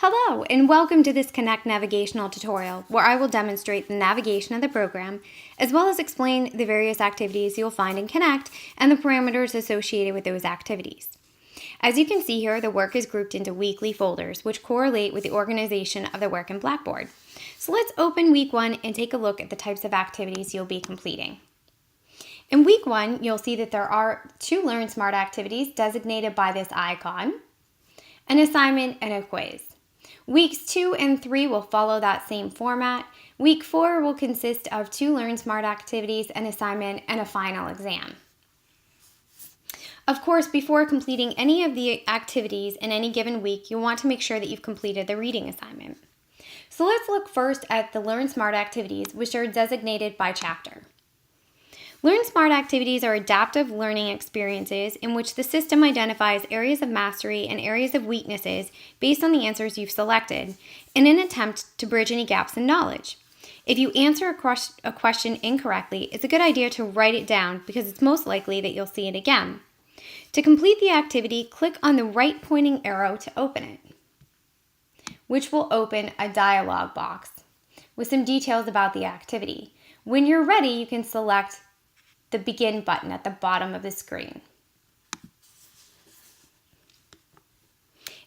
Hello, and welcome to this Connect navigational tutorial, where I will demonstrate the navigation of the program, as well as explain the various activities you'll find in Connect and the parameters associated with those activities. As you can see here, the work is grouped into weekly folders, which correlate with the organization of the work in Blackboard. So let's open week 1 and take a look at the types of activities you'll be completing. In week 1, you'll see that there are 2 Learn Smart activities designated by this icon, an assignment and a quiz. Weeks 2 and 3 will follow that same format. Week 4 will consist of 2 Learn Smart activities, an assignment, and a final exam. Of course, before completing any of the activities in any given week, you'll want to make sure that you've completed the reading assignment. So let's look first at the Learn Smart activities, which are designated by chapter. Learn Smart activities are adaptive learning experiences in which the system identifies areas of mastery and areas of weaknesses based on the answers you've selected in an attempt to bridge any gaps in knowledge. If you answer a question incorrectly, it's a good idea to write it down because it's most likely that you'll see it again. To complete the activity, click on the right pointing arrow to open it, which will open a dialog box with some details about the activity. When you're ready, you can select the Begin button at the bottom of the screen.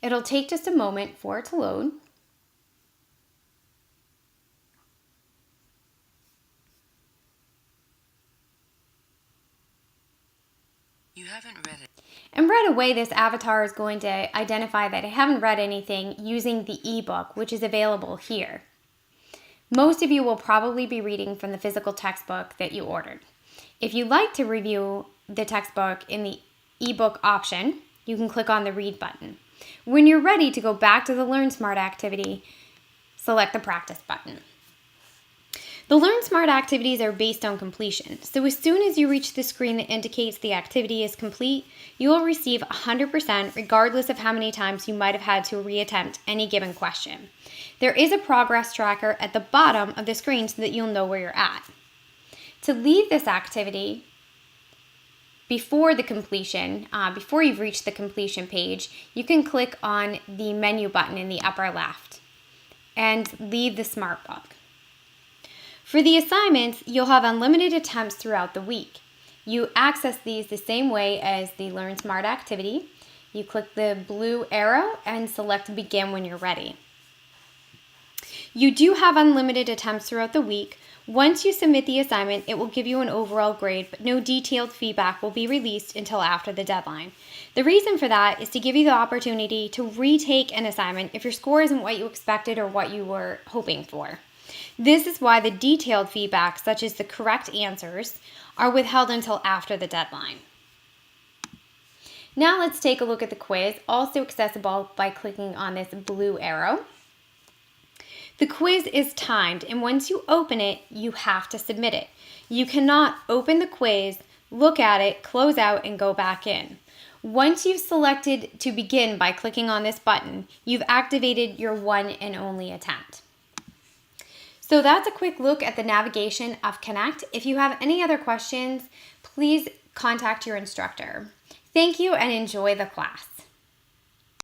It'll take just a moment for it to load. You haven't read it. And right away, this avatar is going to identify that I haven't read anything using the ebook, which is available here. Most of you will probably be reading from the physical textbook that you ordered. If you'd like to review the textbook in the ebook option, you can click on the Read button. When you're ready to go back to the Learn Smart activity, select the Practice button. The Learn Smart activities are based on completion, so as soon as you reach the screen that indicates the activity is complete, you will receive 100% regardless of how many times you might have had to reattempt any given question. There is a progress tracker at the bottom of the screen so that you'll know where you're at. To leave this activity before the completion, before you've reached the completion page, you can click on the menu button in the upper left and leave the Smart Book. For the assignments, you'll have unlimited attempts throughout the week. You access these the same way as the Learn Smart activity. You click the blue arrow and select Begin when you're ready. You do have unlimited attempts throughout the week. Once you submit the assignment, it will give you an overall grade, but no detailed feedback will be released until after the deadline. The reason for that is to give you the opportunity to retake an assignment if your score isn't what you expected or what you were hoping for. This is why the detailed feedback, such as the correct answers, are withheld until after the deadline. Now let's take a look at the quiz, also accessible by clicking on this blue arrow. The quiz is timed, and once you open it, you have to submit it. You cannot open the quiz, look at it, close out, and go back in. Once you've selected to begin by clicking on this button, you've activated your one and only attempt. So that's a quick look at the navigation of Connect. If you have any other questions, please contact your instructor. Thank you and enjoy the class.